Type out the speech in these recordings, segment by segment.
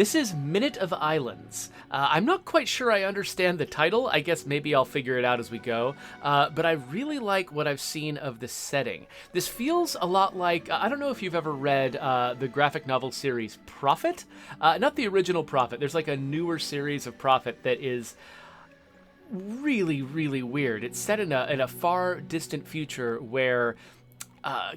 This is Minute of Islands. I'm not quite sure I understand the title. I guess maybe I'll figure it out as we go. But I really like what I've seen of the setting. This feels a lot like, I don't know if you've ever read the graphic novel series Prophet. Not the original Prophet. There's like a newer series of Prophet that is really, really weird. It's set in a far distant future where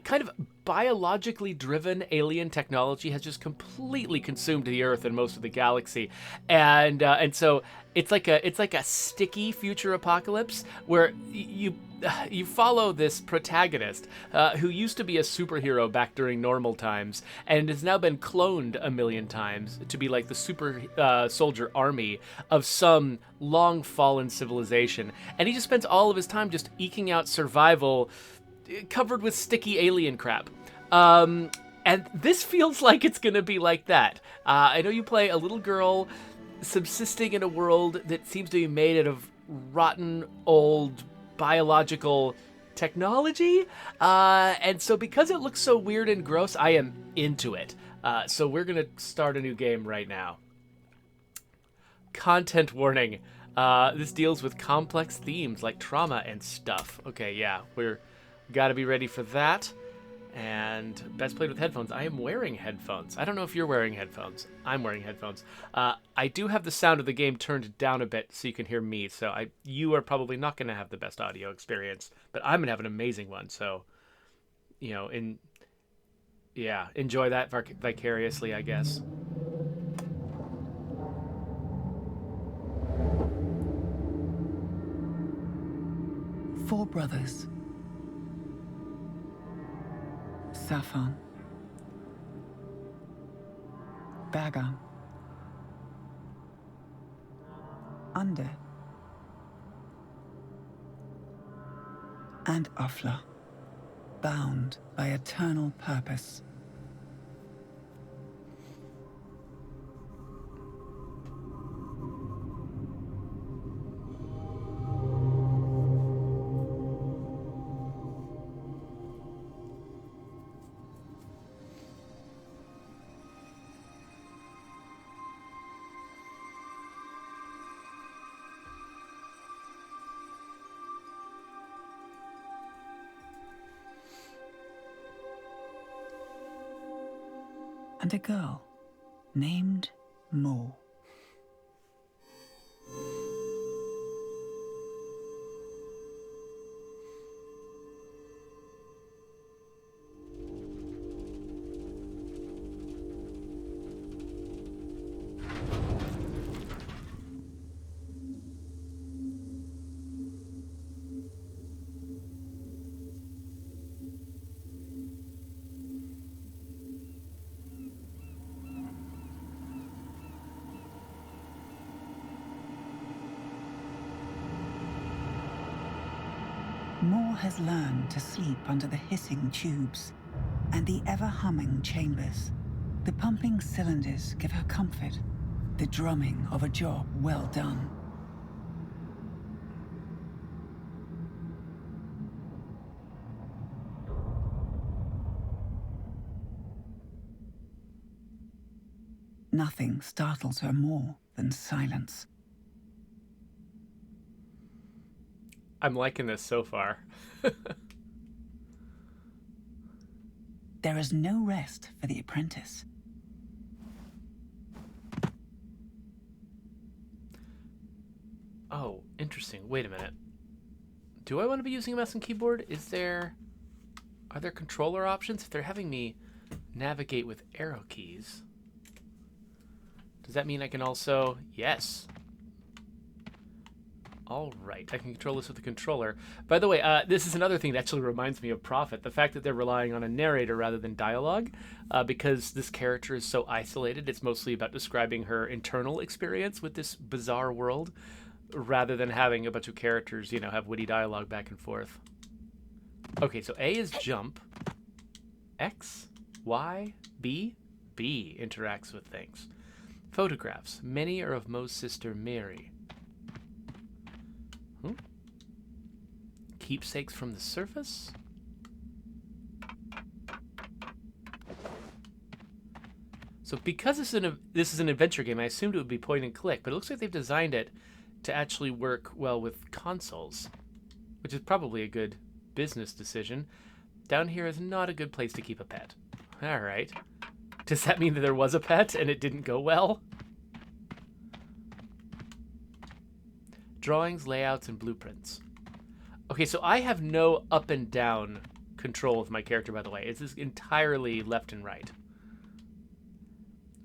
kind of biologically driven alien technology has just completely consumed the Earth and most of the galaxy, and so it's like a sticky future apocalypse where you follow this protagonist who used to be a superhero back during normal times and has now been cloned a million times to be like the super soldier army of some long fallen civilization, and he just spends all of his time just eking out survival covered with sticky alien crap. And this feels like it's going to be like that. I know you play a little girl subsisting in a world that seems to be made out of rotten, old, biological technology. And so because it looks so weird and gross, I am into it. So we're going to start a new game right now. Content warning. This deals with complex themes like trauma and stuff. Okay, yeah, we're got to be ready for that. And best played with headphones. I am wearing headphones. I don't know if you're wearing headphones. I'm wearing headphones. I do have the sound of the game turned down a bit so you can hear me. So you are probably not going to have the best audio experience, but I'm going to have an amazing one. So, enjoy that vicariously, I guess. Four brothers. Safan, Bagan, Unde, and Afla, bound by eternal purpose. And a girl named Mo. Moore has learned to sleep under the hissing tubes and the ever-humming chambers. The pumping cylinders give her comfort, the drumming of a job well done. Nothing startles her more than silence. I'm liking this so far. There is no rest for the apprentice. Oh, interesting. Wait a minute. Do I want to be using a mouse and keyboard? Are there controller options? If they're having me navigate with arrow keys, does that mean I can also... Yes. All right, I can control this with the controller. By the way, this is another thing that actually reminds me of Prophet. The fact that they're relying on a narrator rather than dialogue, because this character is so isolated. It's mostly about describing her internal experience with this bizarre world, rather than having a bunch of characters, have witty dialogue back and forth. Okay, so A is jump. X, Y, B. B interacts with things. Photographs. Many are of Mo's sister Mary. Keepsakes from the surface? So because this is an adventure game, I assumed it would be point and click, but it looks like they've designed it to actually work well with consoles, which is probably a good business decision. Down here is not a good place to keep a pet. All right. Does that mean that there was a pet and it didn't go well? Drawings, layouts, and blueprints. Okay, so I have no up and down control of my character, by the way. It's just entirely left and right.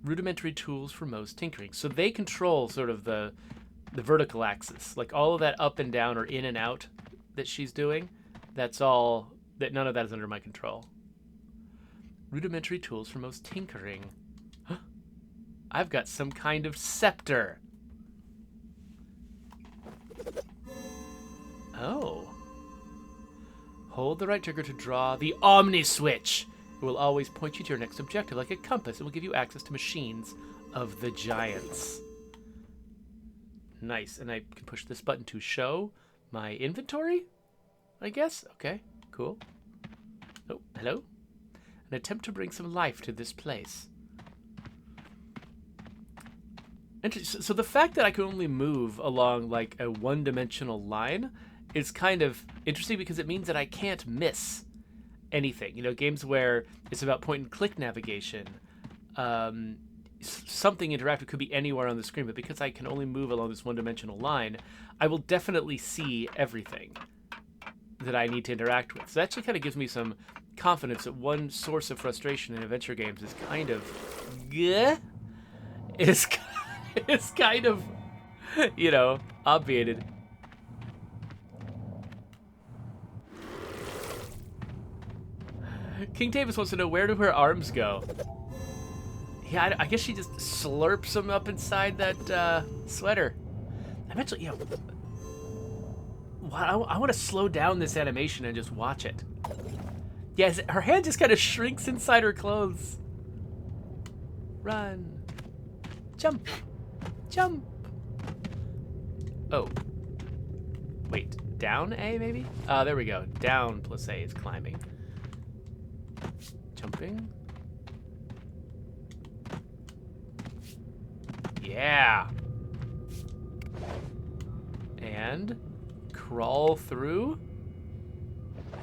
Rudimentary tools for most tinkering. So they control sort of the vertical axis. Like all of that up and down or in and out that she's doing, that's all, that none of that is under my control. Rudimentary tools for most tinkering. I've got some kind of scepter. Oh. Hold the right trigger to draw the Omni Switch. It will always point you to your next objective like a compass. It will give you access to machines of the giants. Nice. And I can push this button to show my inventory, I guess. Okay, cool. Oh, hello. An attempt to bring some life to this place. So the fact that I can only move along like a one-dimensional line is kind of interesting because it means that I can't miss anything. You know, games where it's about point-and-click navigation, something interactive could be anywhere on the screen, but because I can only move along this one-dimensional line, I will definitely see everything that I need to interact with. So that actually kind of gives me some confidence that one source of frustration in adventure games is kind of is kind of, you know, obviated. King Davis wants to know, where do her arms go? Yeah, I guess she just slurps them up inside that sweater. Eventually, you know, I want to slow down this animation and just watch it. Yes, her hand just kind of shrinks inside her clothes. Run. Jump. Jump. Oh. Wait, down A maybe? There we go. Down plus A is climbing. Jumping. Yeah. And crawl through.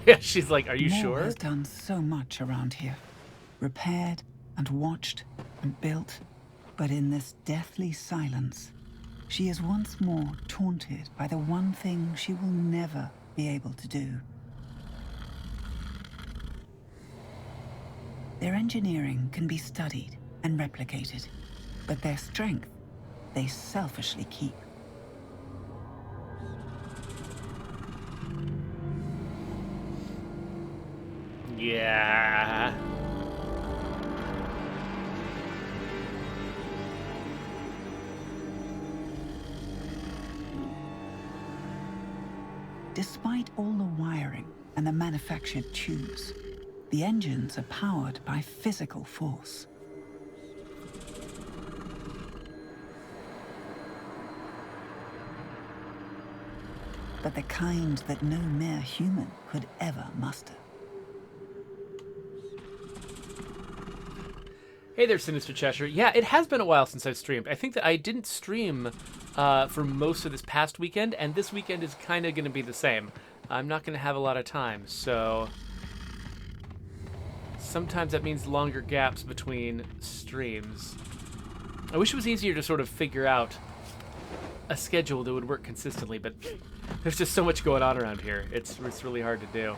Yeah, she's like, are you sure? Has done so much around here. Repaired and watched and built. But in this deathly silence, she is once more taunted by the one thing she will never be able to do. Their engineering can be studied and replicated, but their strength they selfishly keep. Yeah. Despite all the wiring and the manufactured tubes, the engines are powered by physical force. But the kind that no mere human could ever muster. Hey there, Sinister Cheshire. Yeah, it has been a while since I've streamed. I think that I didn't stream for most of this past weekend, and this weekend is kind of going to be the same. I'm not going to have a lot of time, so sometimes that means longer gaps between streams. I wish it was easier to sort of figure out a schedule that would work consistently, but there's just so much going on around here. It's really hard to do.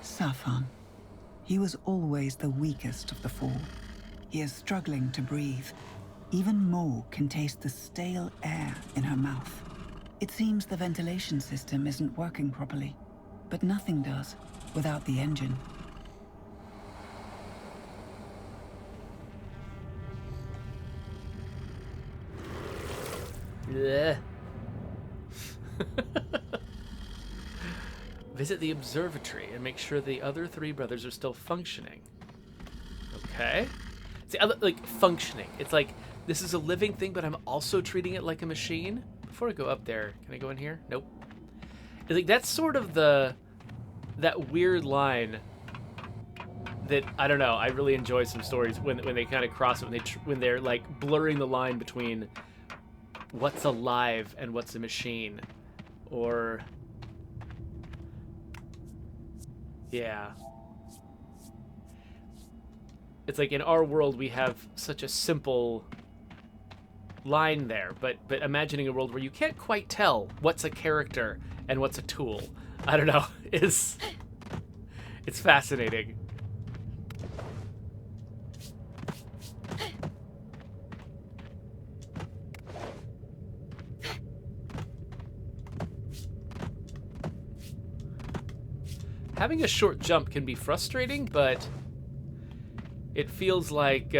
Safan. He was always the weakest of the four. He is struggling to breathe. Even Mo can taste the stale air in her mouth. It seems the ventilation system isn't working properly, but nothing does without the engine. Yeah. Visit the observatory and make sure the other three brothers are still functioning. Okay. See, like, functioning. It's like, this is a living thing, but I'm also treating it like a machine. Before I go up there, can I go in here? Nope. It's like, that's sort of the that weird line that, I don't know, I really enjoy some stories when they kind of cross it, when they're like blurring the line between what's alive and what's a machine. Or yeah. It's like in our world we have such a simple line there, but imagining a world where you can't quite tell what's a character and what's a tool, I don't know, it's fascinating. Having a short jump can be frustrating, but it feels like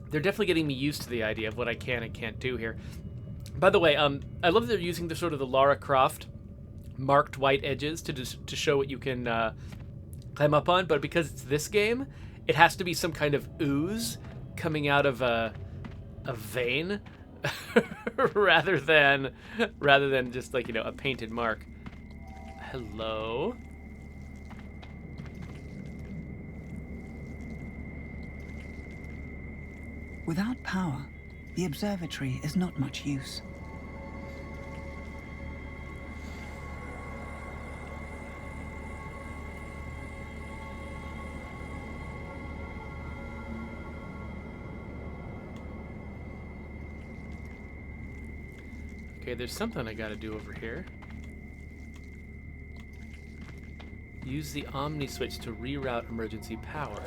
they're definitely getting me used to the idea of what I can and can't do here. By the way, I love that they're using the sort of the Lara Croft marked white edges to show what you can climb up on, but because it's this game, it has to be some kind of ooze coming out of a vein rather than just like, you know, a painted mark. Hello. Without power, the observatory is not much use. Okay, there's something I gotta do over here. Use the Omni switch to reroute emergency power.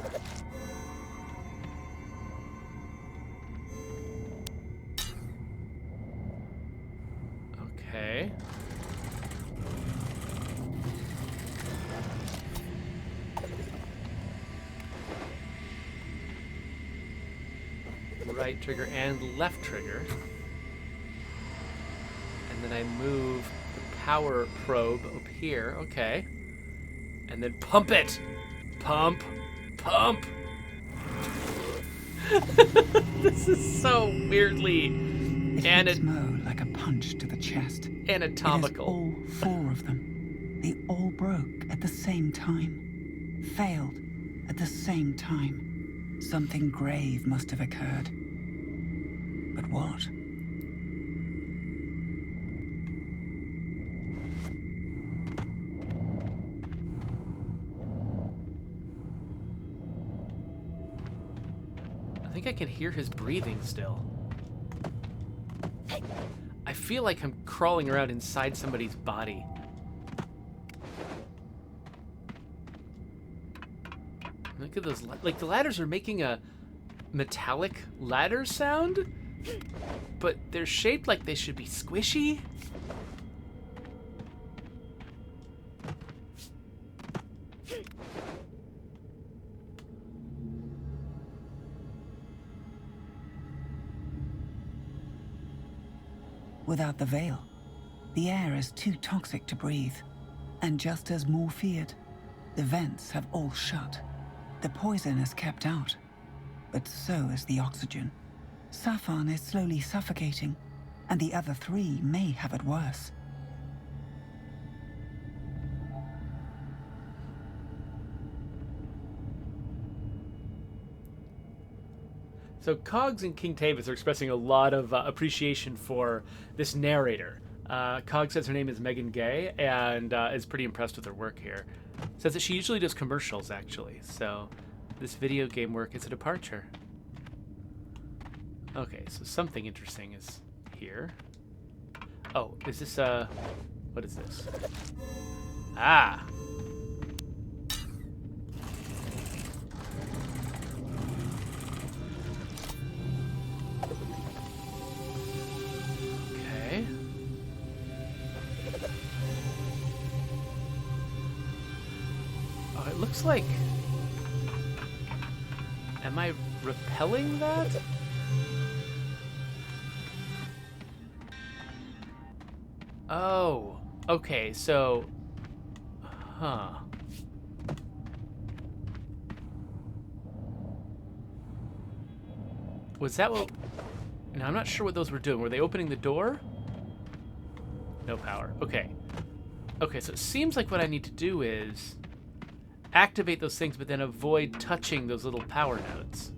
Okay. Right trigger and left trigger. And then I move the power probe up here. Okay. And then pump it! Pump! Pump! This is so weirdly It hits Mo like a punch to the chest. anatomical. All four of them. They all broke at the same time. Failed at the same time. Something grave must have occurred. But what? I think I can hear his breathing still. I feel like I'm crawling around inside somebody's body. Look at those, like the ladders are making a metallic ladder sound, but they're shaped like they should be squishy. Without the veil, the air is too toxic to breathe. And just as Moore feared, the vents have all shut. The poison is kept out, but so is the oxygen. Safan is slowly suffocating, and the other three may have it worse. So Cogs and King Tavis are expressing a lot of appreciation for this narrator. Cog says her name is Megan Gay and is pretty impressed with her work here. Says that she usually does commercials, actually. So this video game work is a departure. Okay, so something interesting is here. Oh, is this what is this? Ah! Okay. Oh, it looks like... Am I repelling that? Oh, okay, so... Huh. Was that what... No, I'm not sure what those were doing. Were they opening the door? No power. Okay. Okay, so it seems like what I need to do is activate those things, but then avoid touching those little power nodes.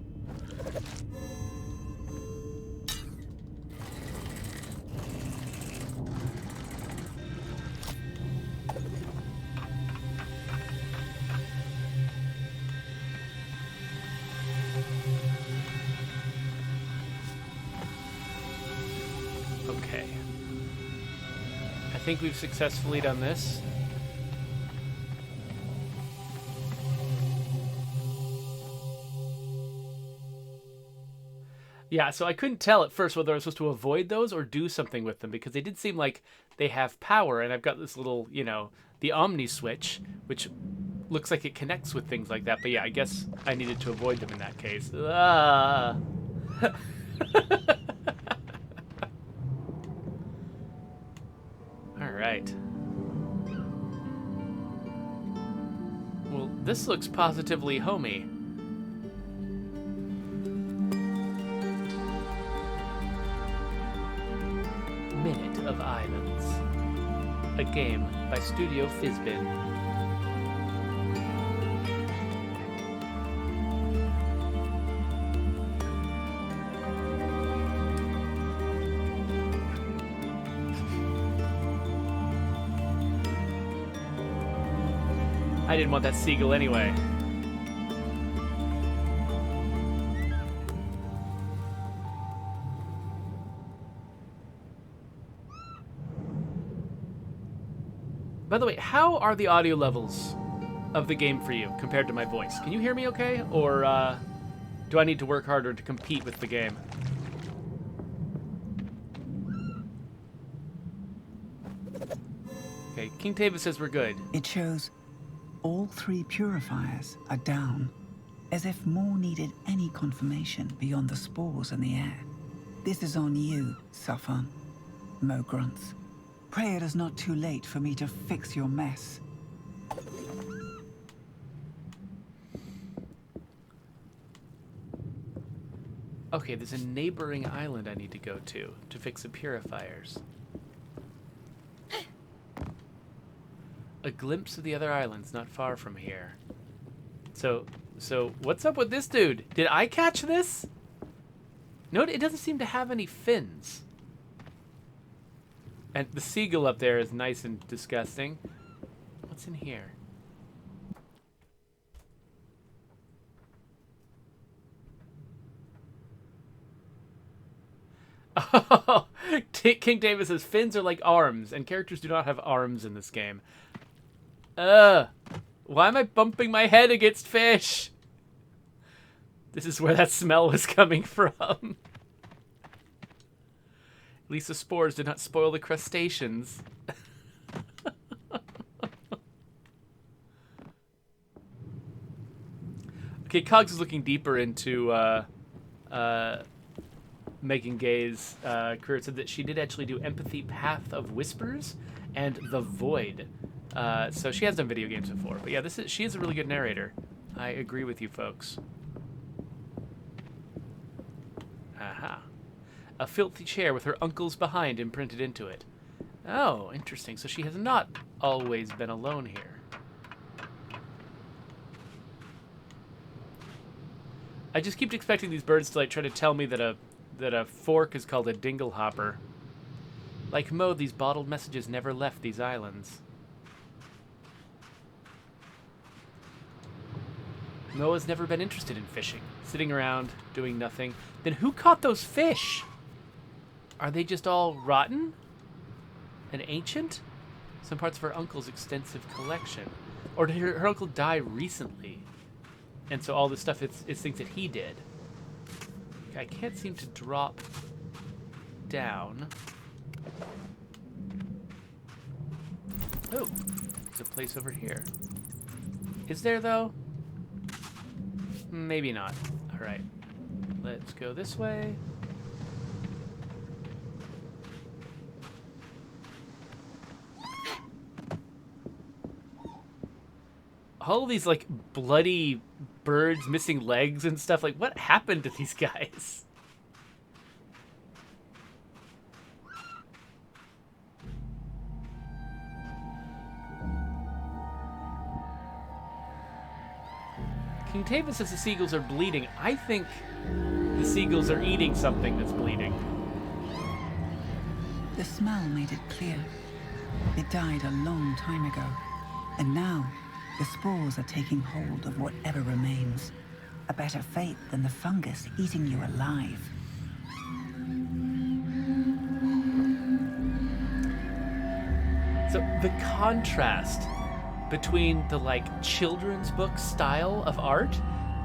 Okay. I think we've successfully done this. Yeah, so I couldn't tell at first whether I was supposed to avoid those or do something with them, because they did seem like they have power, and I've got this little, you know, the Omni switch, which looks like it connects with things like that. But yeah, I guess I needed to avoid them in that case. Ah. All right. Well, this looks positively homey. Minute of Islands. A game by Studio Fizbin. I didn't want that seagull anyway. By the way, how are the audio levels of the game for you compared to my voice? Can you hear me okay? Or do I need to work harder to compete with the game? Okay, King Tava says we're good. It shows all 3 purifiers are down, as if more needed any confirmation beyond the spores in the air. This is on you, Safan. Mo grunts. Pray it is not too late for me to fix your mess. Okay, there's a neighboring island I need to go to fix the purifiers. A glimpse of the other islands not far from here. So what's up with this dude? Did I catch this? No, it doesn't seem to have any fins. And the seagull up there is nice and disgusting. What's in here? Oh, King Davis says fins are like arms, and characters do not have arms in this game. Why am I bumping my head against fish? This is where that smell was coming from. At least the spores did not spoil the crustaceans. Okay, Cogs is looking deeper into Megan Gay's career. It said that she did actually do Empathy, Path of Whispers, and The Void. So she has done video games before. But yeah, she is a really good narrator. I agree with you folks. Aha. A filthy chair with her uncle's behind imprinted into it. Oh, interesting. So she has not always been alone here. I just keep expecting these birds to like try to tell me that a fork is called a dinglehopper. Like Mo, these bottled messages never left these islands. Mo has never been interested in fishing, sitting around doing nothing. Then who caught those fish? Are they just all rotten and ancient? Some parts of her uncle's extensive collection. Or did her uncle die recently? And so all this stuff is things that he did. I can't seem to drop down. Oh, there's a place over here. Is there, though? Maybe not. All right. Let's go this way. All of these, like, bloody birds missing legs and stuff. Like, what happened to these guys? King Tavis says the seagulls are bleeding. I think the seagulls are eating something that's bleeding. The smell made it clear. It died a long time ago, and now the spores are taking hold of whatever remains. A better fate than the fungus eating you alive. So the contrast between the children's book style of art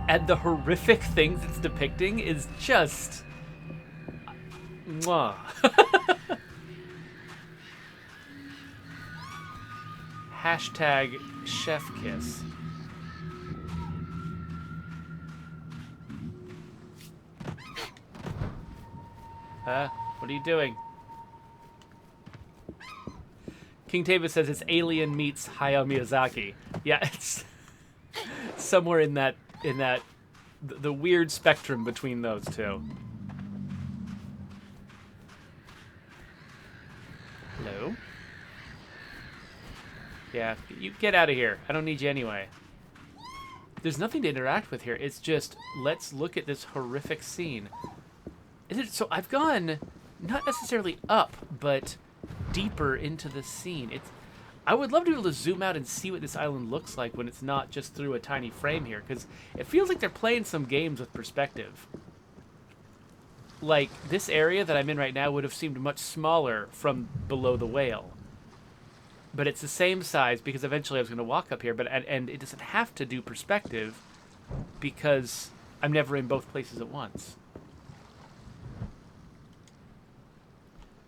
and the horrific things it's depicting is just mwah. Hashtag chef kiss. What are you doing? King Tavis says it's Alien meets Hayao Miyazaki. Yeah, it's somewhere in that the weird spectrum between those two. Hello? Yeah, you get out of here. I don't need you anyway. There's nothing to interact with here. It's just, let's look at this horrific scene. So I've gone, not necessarily up, but deeper into the scene. I would love to be able to zoom out and see what this island looks like when it's not just through a tiny frame here, because it feels like they're playing some games with perspective. Like, this area that I'm in right now would have seemed much smaller from below the whale. But it's the same size because eventually I was going to walk up here, and it doesn't have to do perspective because I'm never in both places at once.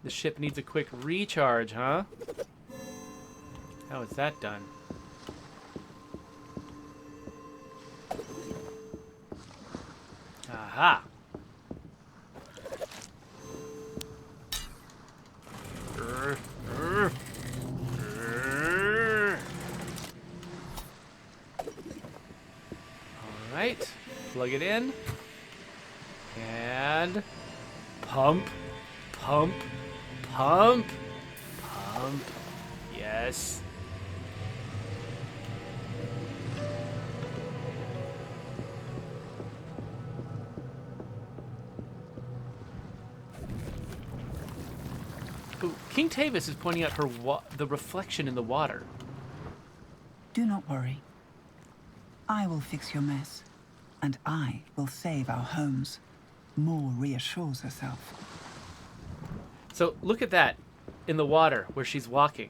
The ship needs a quick recharge, huh? How is that done? Aha! Alright, plug it in. And pump, pump, pump, pump. Yes. Ooh, King Tavis is pointing out the reflection in the water. Do not worry. I will fix your mess, and I will save our homes. More reassures herself. So look at that in the water where she's walking.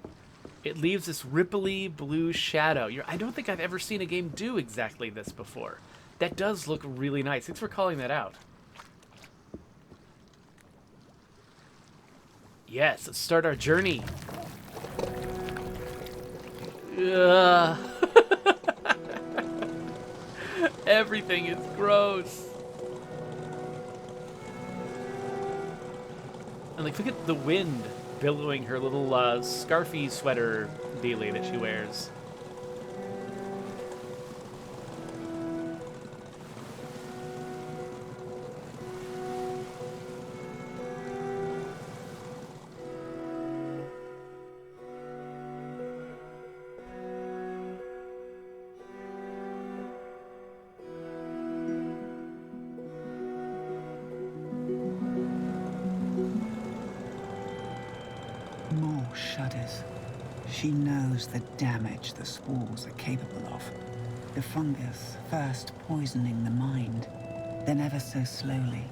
It leaves this ripply blue shadow. I don't think I've ever seen a game do exactly this before. That does look really nice. Thanks for calling that out. Yes, let's start our journey. Ugh. Everything is gross. And look at the wind billowing her little scarfy sweater dealie that she wears. Shudders. She knows the damage the spores are capable of. The fungus first poisoning the mind, then ever so slowly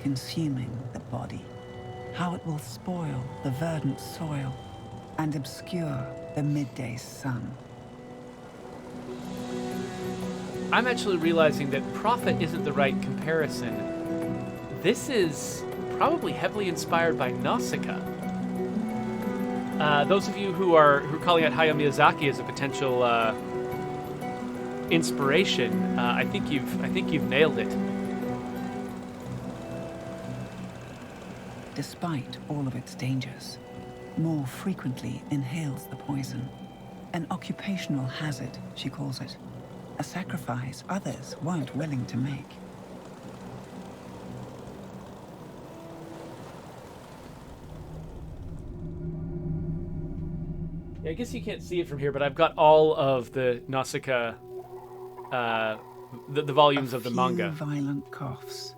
consuming the body. How it will spoil the verdant soil and obscure the midday sun. I'm actually realizing that Prophet isn't the right comparison. This is probably heavily inspired by Nausicaa. Those of you who are calling out Hayao Miyazaki as a potential inspiration, I think you've nailed it. Despite all of its dangers, more frequently inhales the poison. An occupational hazard, she calls it. A sacrifice others weren't willing to make. Yeah, I guess you can't see it from here, but I've got all of the Nausicaa the volumes of the manga. A few violent coughs,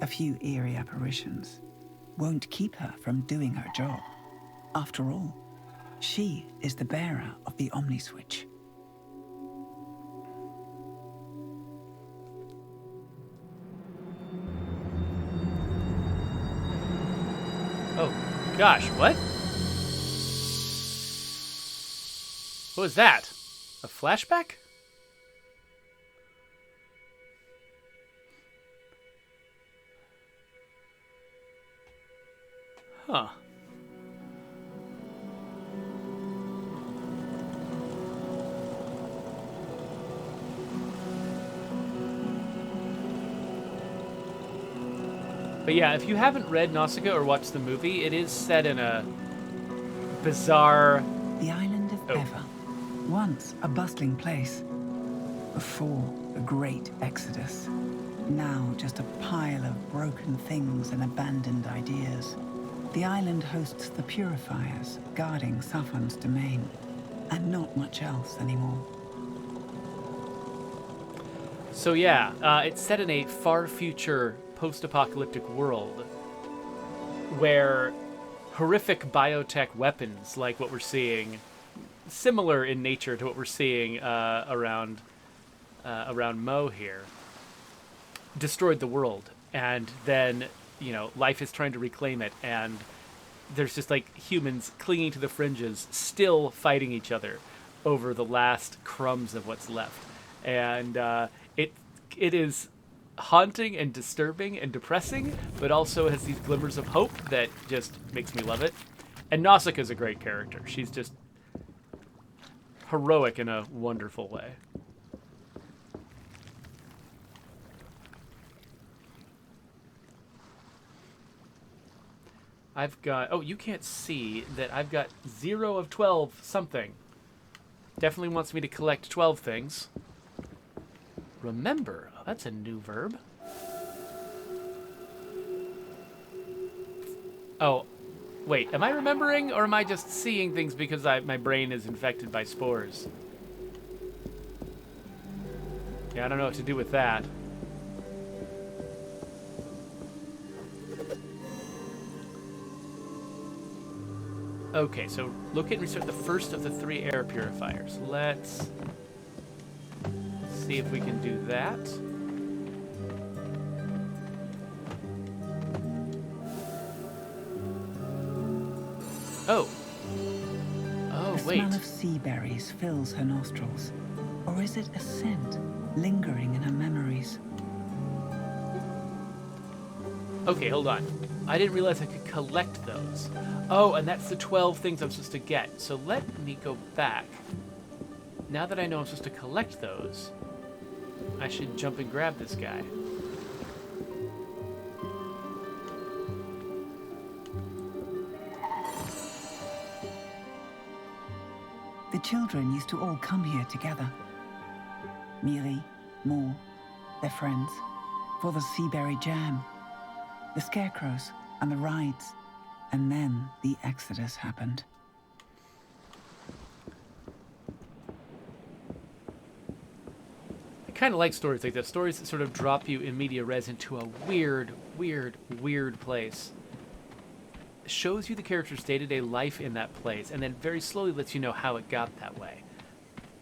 a few eerie apparitions, won't keep her from doing her job. After all, she is the bearer of the Omni-Switch. Oh, gosh, what? What was that? A flashback? Huh. But yeah, if you haven't read Nausicaa or watched the movie, it is set in a bizarre... The island of Ever, once a bustling place, before the Great Exodus, now just a pile of broken things and abandoned ideas. The island hosts the Purifiers, guarding Safan's domain, and not much else anymore. So yeah, it's set in a far future post-apocalyptic world where horrific biotech weapons, like what we're seeing, similar in nature to what we're seeing around Mo here, destroyed the world. And then, you know, life is trying to reclaim it, and there's just like humans clinging to the fringes, still fighting each other over the last crumbs of what's left. And it is haunting and disturbing and depressing, but also has these glimmers of hope that just makes me love it. And Nausicaa is a great character. She's just heroic in a wonderful way. I've got... Oh, you can't see that I've got 0 of 12 something. Definitely wants me to collect 12 things. Remember. Oh, that's a new verb. Oh, wait. Am I remembering, or am I just seeing things because my brain is infected by spores? Yeah, I don't know what to do with that. Okay, so locate and restart the first of the 3 air purifiers. Let's see if we can do that. Oh. Oh, the wait. smell of sea berries fills her nostrils. Or is it a scent lingering in her memories? Okay, hold on. I didn't realize I could collect those. Oh, and that's the 12 things I'm supposed to get. So let me go back. Now that I know I'm supposed to collect those, I should jump and grab this guy. The children used to all come here together. Miri, Moore, their friends, for the seaberry jam, the scarecrows, and the rides. And then the Exodus happened. I kind of like stories like this. Stories that sort of drop you in media res into a weird, weird, weird place. Shows you the character's day-to-day life in that place, and then very slowly lets you know how it got that way.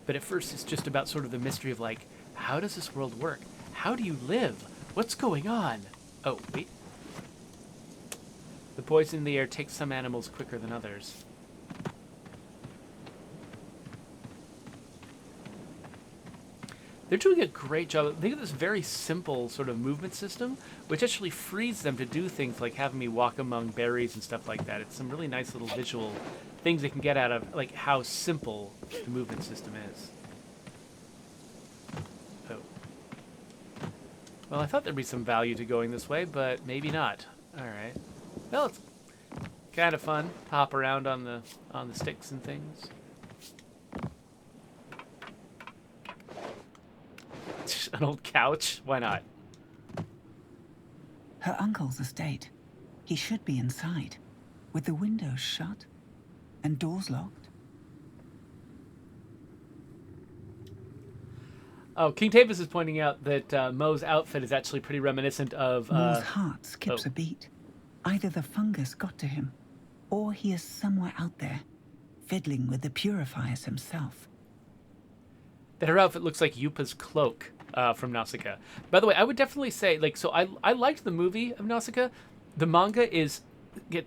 But at first it's just about sort of the mystery of like, how does this world work? How do you live? What's going on? Oh, wait. The poison in the air takes some animals quicker than others. They're doing a great job. They have this very simple sort of movement system, which actually frees them to do things like having me walk among berries and stuff like that. It's some really nice little visual things they can get out of like how simple the movement system is. Oh. Well, I thought there'd be some value to going this way, but maybe not. All right. Well, it's kind of fun. Hop around on the sticks and things. An old couch? Why not? Her uncle's estate. He should be inside, with the windows shut and doors locked. Oh, King Tavis is pointing out that Mo's outfit is actually pretty reminiscent of... Mo's heart skips a beat. Either the fungus got to him, or he is somewhere out there, fiddling with the purifiers himself. That her outfit looks like Yupa's cloak from Nausicaa. By the way, I would definitely say, like, so I liked the movie of Nausicaa. The manga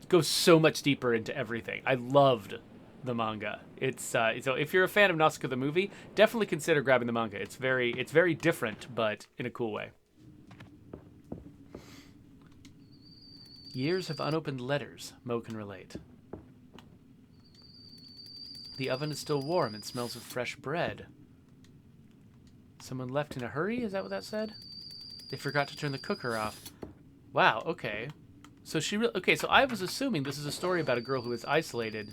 goes so much deeper into everything. I loved the manga. It's so if you're a fan of Nausicaa the movie, definitely consider grabbing the manga. It's very different, but in a cool way. Years of unopened letters, Mo can relate. The oven is still warm and smells of fresh bread. Someone left in a hurry? Is that what that said? They forgot to turn the cooker off. Wow, okay. So so I was assuming this is a story about a girl who is isolated,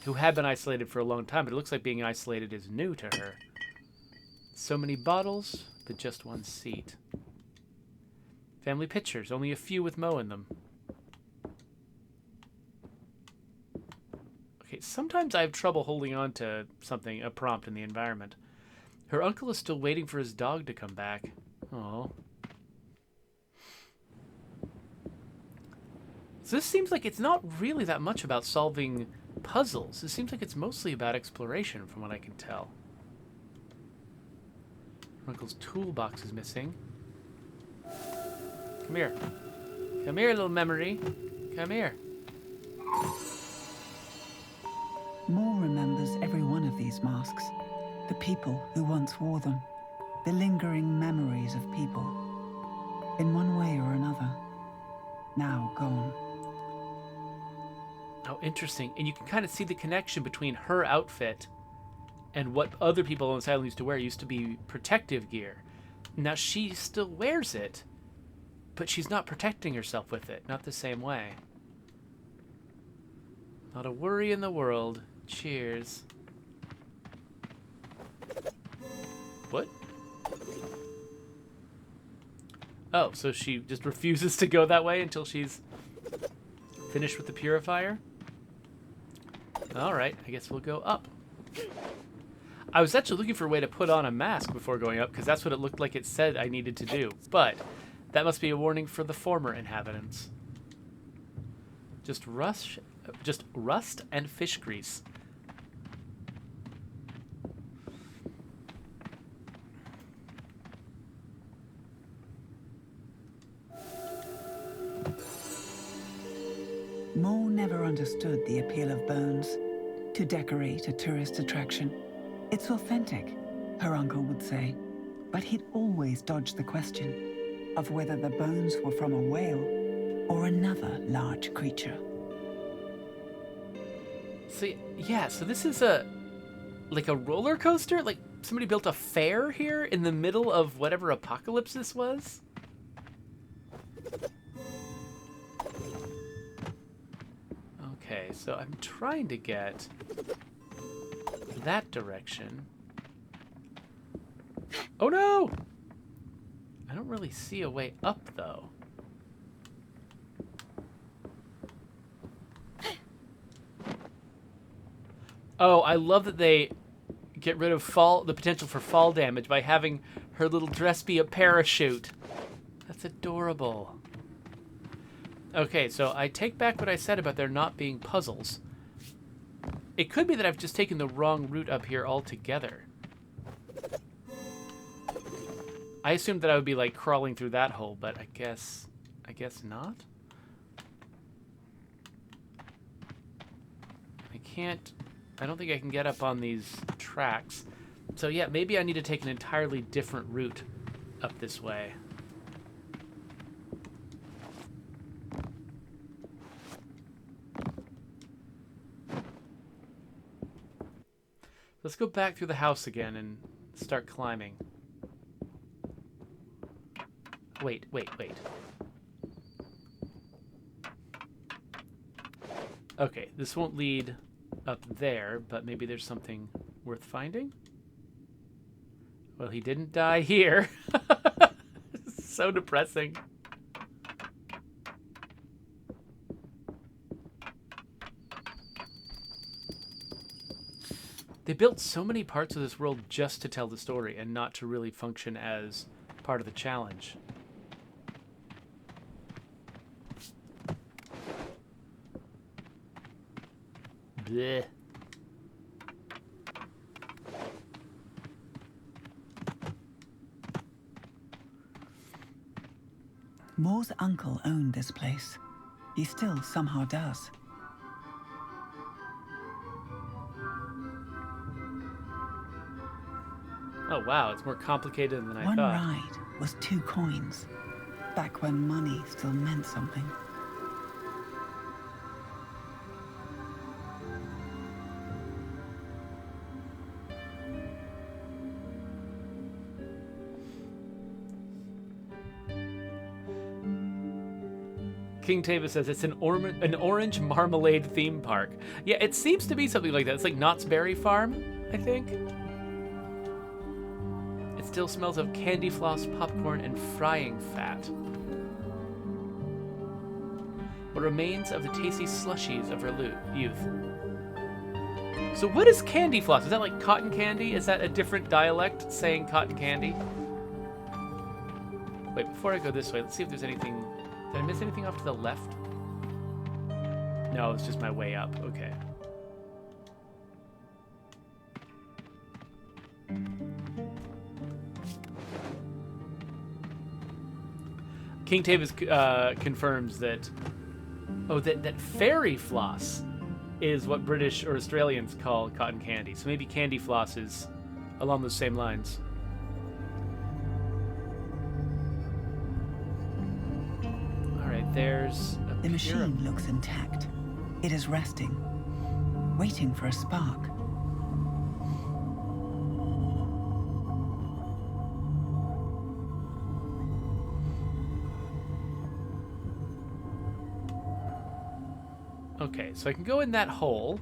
who had been isolated for a long time, but it looks like being isolated is new to her. So many bottles, but just one seat. Family pictures, only a few with Mo in them. Okay, sometimes I have trouble holding on to something, a prompt in the environment. Her uncle is still waiting for his dog to come back. Oh. So this seems like it's not really that much about solving puzzles. It seems like it's mostly about exploration, from what I can tell. Her uncle's toolbox is missing. Come here. Come here, little memory. Come here. Mo remembers every one of these masks. The people who once wore them. The lingering memories of people. In one way or another. Now gone. Oh, interesting. And you can kind of see the connection between her outfit and what other people on this island used to wear. It used to be protective gear. Now she still wears it, but she's not protecting herself with it. Not the same way. Not a worry in the world. Cheers. What? Oh, so she just refuses to go that way until she's finished with the purifier? Alright, I guess we'll go up. I was actually looking for a way to put on a mask before going up, because that's what it looked like it said I needed to do. But that must be a warning for the former inhabitants. Just rust and fish grease. Mo never understood the appeal of bones. To decorate a tourist attraction. It's authentic, her uncle would say. But he'd always dodged the question of whether the bones were from a whale or another large creature. So, yeah, so this is like a roller coaster? Like somebody built a fair here in the middle of whatever apocalypse this was? Okay, so I'm trying to get that direction. Oh no! I don't really see a way up though. Oh, I love that they get rid of the potential for fall damage by having her little dress be a parachute. That's adorable. Okay, so I take back what I said about there not being puzzles. It could be that I've just taken the wrong route up here altogether. I assumed that I would be like crawling through that hole, but I guess not. I don't think I can get up on these tracks. So yeah, maybe I need to take an entirely different route up this way. Let's go back through the house again and start climbing. Wait. Okay, this won't lead up there, but maybe there's something worth finding? Well, he didn't die here. So depressing. They built so many parts of this world just to tell the story and not to really function as part of the challenge. Bleh. Moore's uncle owned this place. He still somehow does. Oh wow, it's more complicated than I One thought. ride was 2 coins, back when money still meant something. King Tava says it's an orange marmalade theme park. Yeah, it seems to be something like that. It's like Knott's Berry Farm, I think. It still smells of candy floss, popcorn, and frying fat. What remains of the tasty slushies of her youth. So what is candy floss? Is that like cotton candy? Is that a different dialect saying cotton candy? Wait, before I go this way, let's see if there's anything... Did I miss anything off to the left? No, it's just my way up. Okay. King Tavis confirms that... Oh, that fairy floss is what British or Australians call cotton candy. So maybe candy floss is along those same lines. There's a The machine looks intact. It is resting, waiting for a spark. Okay, so I can go in that hole.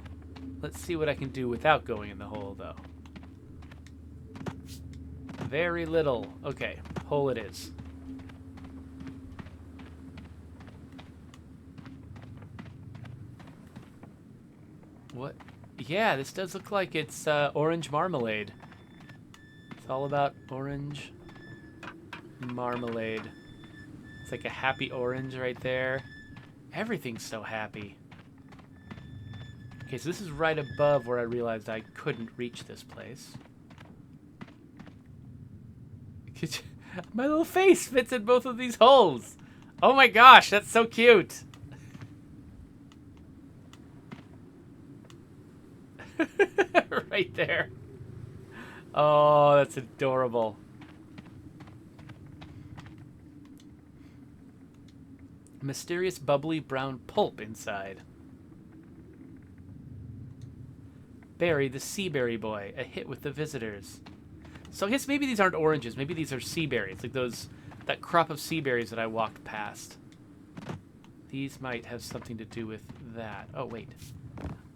Let's see what I can do without going in the hole, though. Very little. Okay, hole it is. What? Yeah, this does look like it's orange marmalade. It's all about orange marmalade. It's like a happy orange right there. Everything's so happy. Okay, so this is right above where I realized I couldn't reach this place. My little face fits in both of these holes. Oh my gosh, that's so cute. Right there. Oh, that's adorable. Mysterious bubbly brown pulp inside. Barry, the sea berry boy, a hit with the visitors. So I guess maybe these aren't oranges. Maybe these are sea berries, like that crop of sea berries that I walked past. These might have something to do with that. Oh, wait.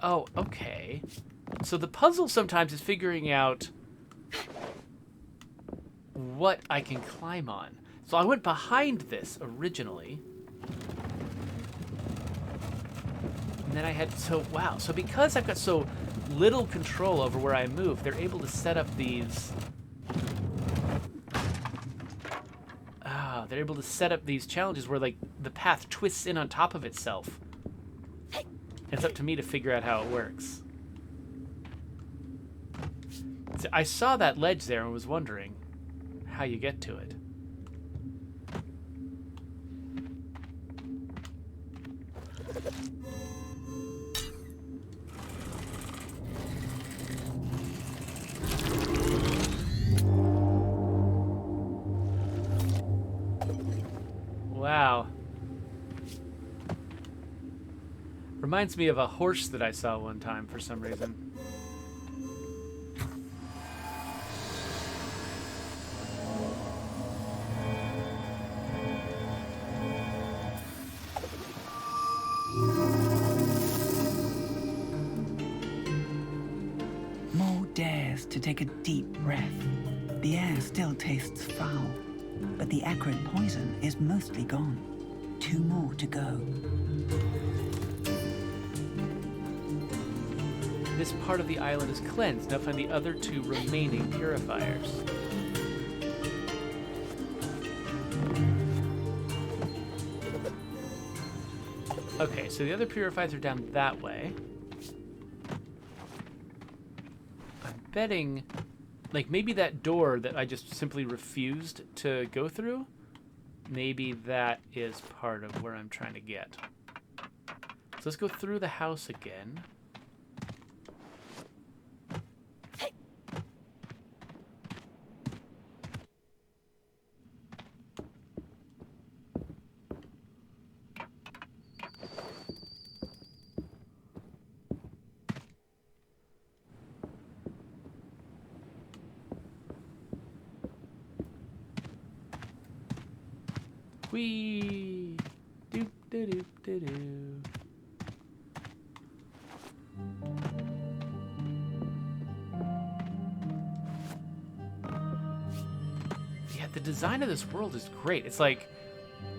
Oh, okay. So the puzzle sometimes is figuring out what I can climb on. So I went behind this originally. And then I had, so wow. So because I've got so little control over where I move, they're able to set up these, they're able to set up these challenges where like the path twists in on top of itself. It's up to me to figure out how it works. I saw that ledge there and was wondering how you get to it. Wow. Reminds me of a horse that I saw one time for some reason. Mo dares to take a deep breath. The air still tastes foul, but the acrid poison is mostly gone. 2 more to go. This part of the island is cleansed. Now find the other 2 remaining purifiers. Okay, so the other purifiers are down that way. I'm betting, like, maybe that door that I just simply refused to go through, maybe that is part of where I'm trying to get. So let's go through the house again. Whee! Doop doop doop doop doop. Yeah, the design of this world is great. It's like,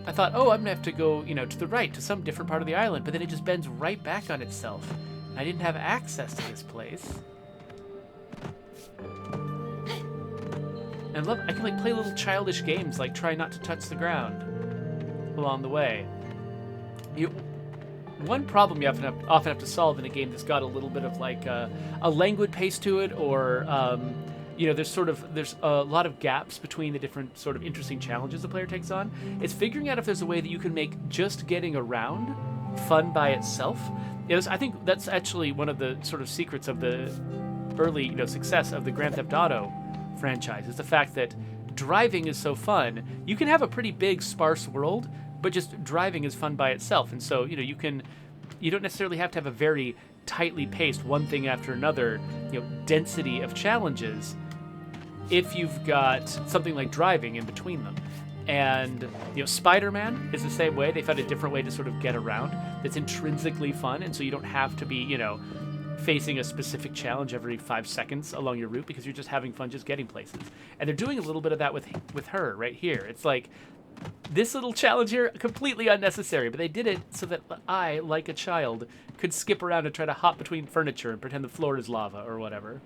I thought, oh, I'm gonna have to go, to the right to some different part of the island, but then it just bends right back on itself. I didn't have access to this place. And I can play little childish games, like try not to touch the ground along the way. One problem you often have to solve in a game that's got a little bit of like a languid pace to it, or there's a lot of gaps between the different sort of interesting challenges the player takes on. It's figuring out if there's a way that you can make just getting around fun by itself. I think that's actually one of the sort of secrets of the early success of the Grand Theft Auto franchise, is the fact that driving is so fun. You can have a pretty big sparse world, but just driving is fun by itself. And so you don't necessarily have to have a very tightly paced one thing after another density of challenges if you've got something like driving in between them. And Spider-Man is the same way. They found a different way to sort of get around that's intrinsically fun, and so you don't have to be facing a specific challenge every 5 seconds along your route, because you're just having fun just getting places. And they're doing a little bit of that with her right here. It's like, this little challenge here, completely unnecessary, but they did it so that I, like a child, could skip around and try to hop between furniture and pretend the floor is lava or whatever.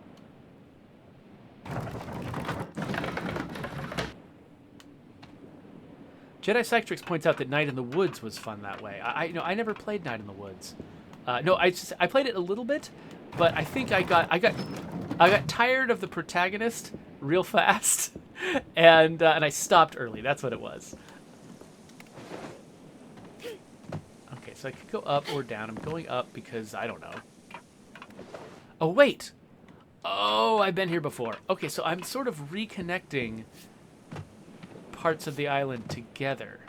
Jedi Cyctrix points out that Night in the Woods was fun that way. I never played Night in the Woods. No, I played it a little bit, but I think I got tired of the protagonist real fast, and I stopped early. That's what it was. Okay, so I could go up or down. I'm going up because I don't know. Oh wait! Oh, I've been here before. Okay, so I'm sort of reconnecting parts of the island together.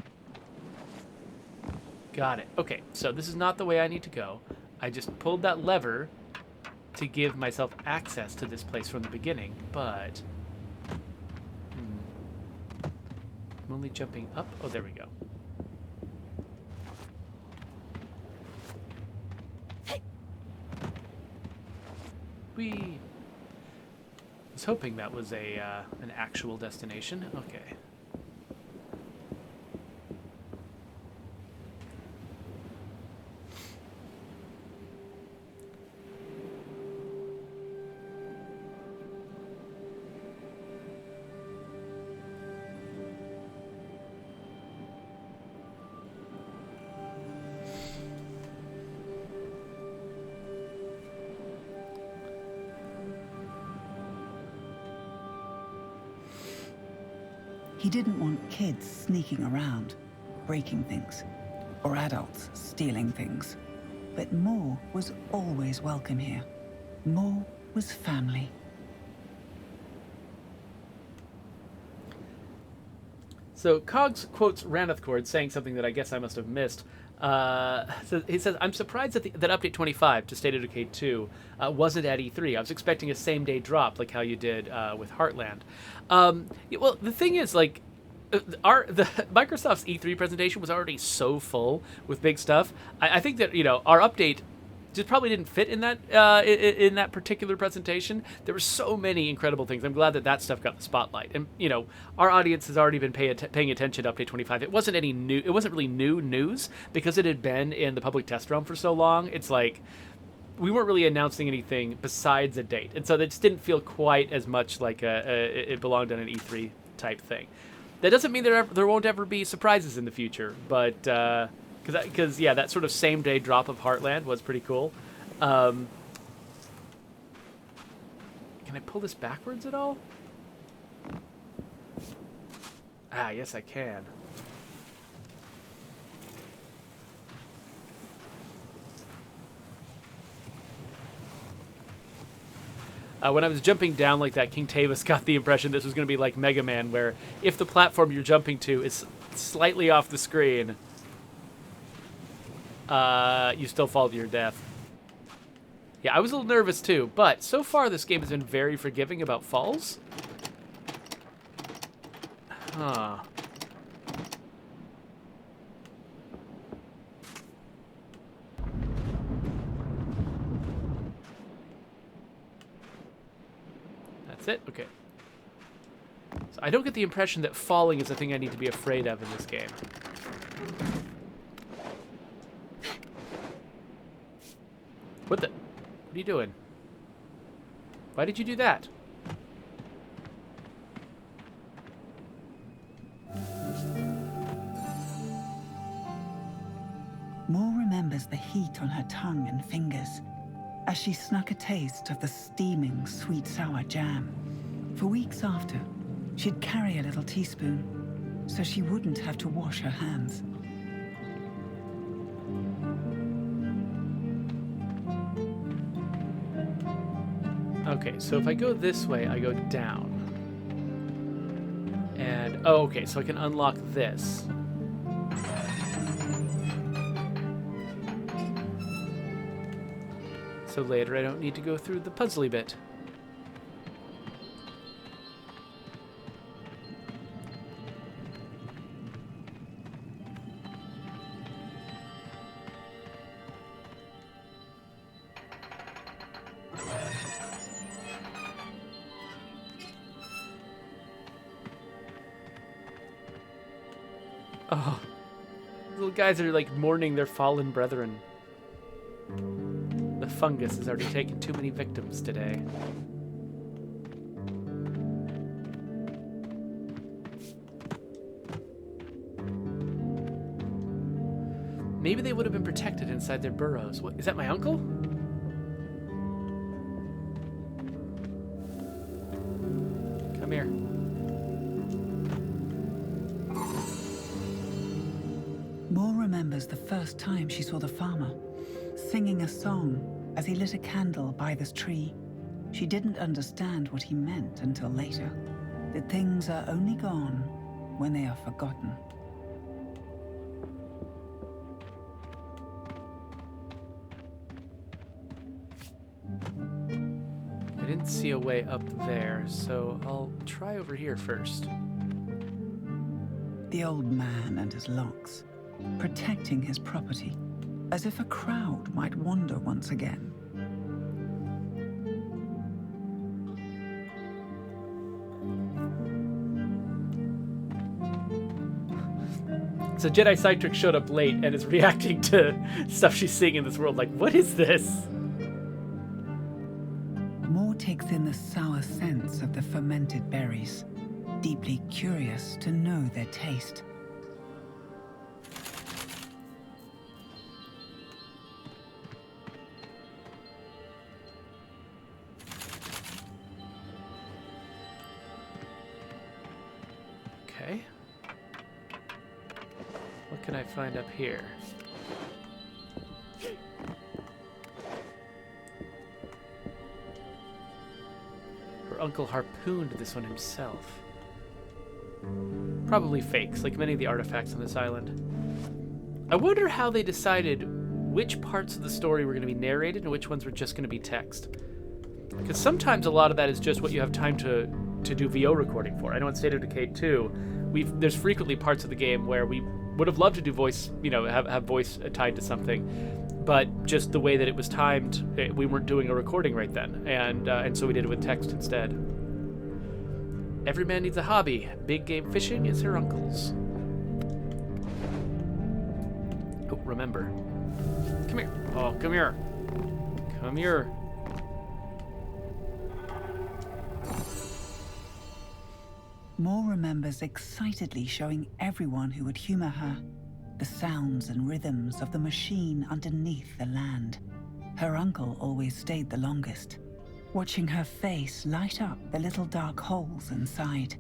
Got it. Okay, so this is not the way I need to go. I just pulled that lever to give myself access to this place from the beginning, but I'm only jumping up. Oh, there we go. Whee! I was hoping that was an actual destination. Okay. He didn't want kids sneaking around, breaking things, or adults stealing things. But more was always welcome here. More was family. So Cogs quotes Ranithcord saying something that I guess I must have missed. So he says, I'm surprised that that Update 25 to State of Decay 2 wasn't at E3. I was expecting a same-day drop like how you did with Heartland. Well, the thing is, like, the Microsoft's E3 presentation was already so full with big stuff. I think that, our update just probably didn't fit in that particular presentation. There were so many incredible things. I'm glad that stuff got the spotlight. And our audience has already been paying attention to Update 25. It wasn't really new news because it had been in the public test realm for so long. It's like we weren't really announcing anything besides a date, and so that just didn't feel quite as much like it belonged on an E3 type thing. That doesn't mean there won't ever be surprises in the future, but because yeah, that sort of same day drop of Heartland was pretty cool. Can I pull this backwards at all? Ah, yes, I can. When I was jumping down like that, King Tavis got the impression this was going to be like Mega Man, where if the platform you're jumping to is slightly off the screen, you still fall to your death. Yeah, I was a little nervous too, but so far this game has been very forgiving about falls. Huh. That's it? Okay. So I don't get the impression that falling is a thing I need to be afraid of in this game. What the? What are you doing? Why did you do that? Moore remembers the heat on her tongue and fingers as she snuck a taste of the steaming sweet-sour jam. For weeks after, she'd carry a little teaspoon so she wouldn't have to wash her hands. Okay, so if I go this way, I go down. And, oh, okay, so I can unlock this. So later I don't need to go through the puzzly bit. Oh, little guys are like mourning their fallen brethren. The fungus has already taken too many victims today. Maybe they would have been protected inside their burrows. What, is that my uncle? Come here. Moore remembers the first time she saw the farmer, singing a song as he lit a candle by this tree. She didn't understand what he meant until later, that things are only gone when they are forgotten. I didn't see a way up there, so I'll try over here first. The old man and his locks, protecting his property, as if a crowd might wander once again. So Jedi Cytrix showed up late and is reacting to stuff she's seeing in this world like, what is this? Moore takes in the sour scents of the fermented berries, deeply curious to know their taste. Okay. What can I find up here? Her uncle harpooned this one himself. Probably fakes, like many of the artifacts on this island. I wonder how they decided which parts of the story were going to be narrated and which ones were just going to be text. Because sometimes a lot of that is just what you have time to do VO recording for. I know in State of Decay 2, there's frequently parts of the game where we would have loved to do voice, have voice tied to something, but just the way that it was timed, we weren't doing a recording right then, and so we did it with text instead. Every man needs a hobby. Big game fishing is her uncle's. Oh, remember. Come here. Oh, come here. Come here. Moore remembers excitedly showing everyone who would humor her the sounds and rhythms of the machine underneath the land. Her uncle always stayed the longest, watching her face light up the little dark holes inside.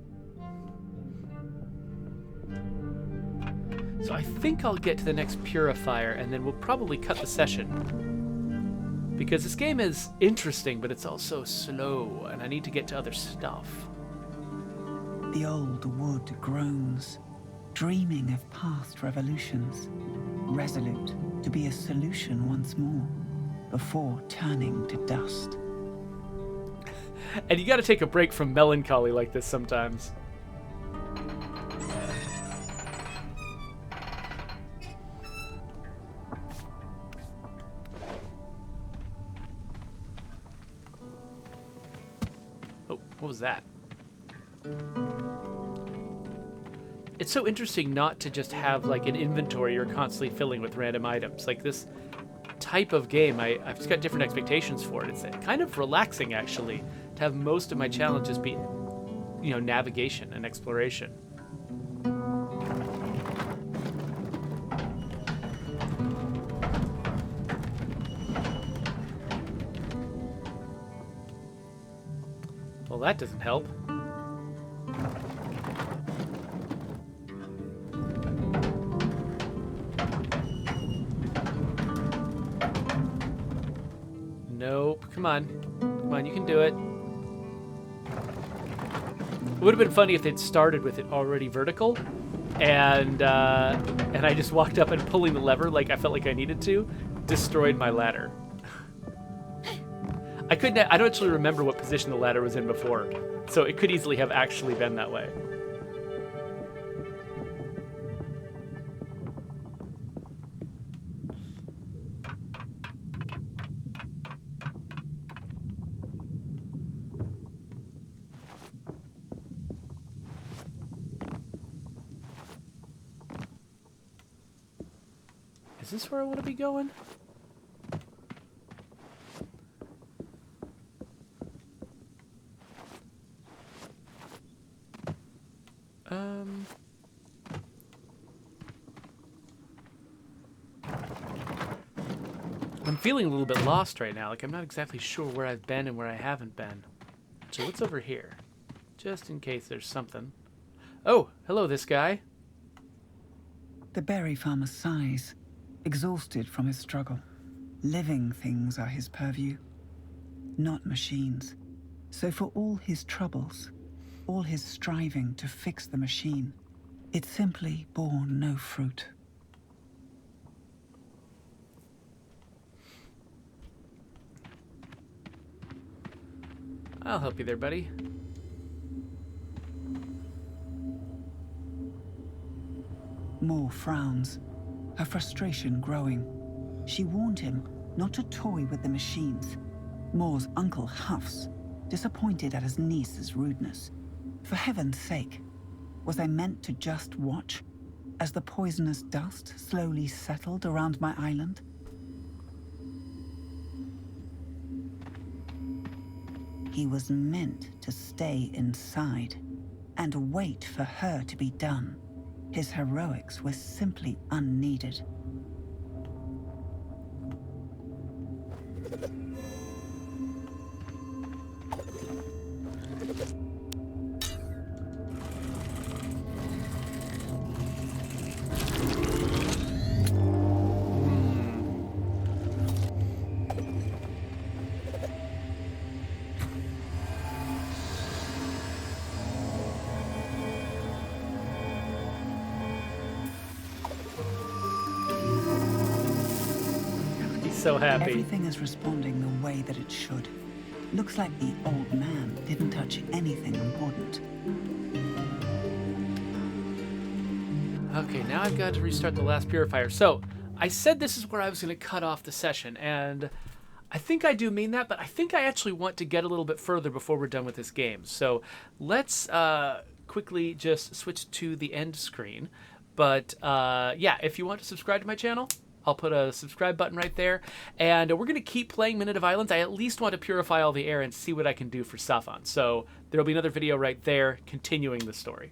So I think I'll get to the next purifier, and then we'll probably cut the session. Because this game is interesting, but it's also slow, and I need to get to other stuff. The old wood groans, dreaming of past revolutions, resolute to be a solution once more, before turning to dust. And you gotta take a break from melancholy like this sometimes. Oh, what was that? It's so interesting not to just have like an inventory you're constantly filling with random items. Like this type of game, I've just got different expectations for it. It's kind of relaxing, actually, to have most of my challenges be, you know, navigation and exploration. Well, that doesn't help. Nope. Come on. Come on, you can do it. It would have been funny if they'd started with it already vertical, and I just walked up and pulling the lever like I felt like I needed to, destroyed my ladder. I don't actually remember what position the ladder was in before, so it could easily have actually been that way. Is this where I want to be going? I'm feeling a little bit lost right now. Like, I'm not exactly sure where I've been and where I haven't been. So what's over here? Just in case there's something. Oh, hello, this guy. The berry farmer sighs, exhausted from his struggle. Living things are his purview, not machines. So for all his troubles, all his striving to fix the machine, it simply bore no fruit. I'll help you there, buddy. Moore frowns, her frustration growing. She warned him not to toy with the machines. Moore's uncle huffs, disappointed at his niece's rudeness. For heaven's sake, was I meant to just watch as the poisonous dust slowly settled around my island? He was meant to stay inside and wait for her to be done. His heroics were simply unneeded. So happy. Everything is responding the way that it should. Looks like the old man didn't touch anything important. Okay, now I've got to restart the last purifier. So, I said this is where I was going to cut off the session, and I think I do mean that, but I think I actually want to get a little bit further before we're done with this game. So, let's quickly just switch to the end screen. But, yeah, if you want to subscribe to my channel, I'll put a subscribe button right there. And we're going to keep playing Minute of Islands. I at least want to purify all the air and see what I can do for Safan. So there'll be another video right there continuing the story.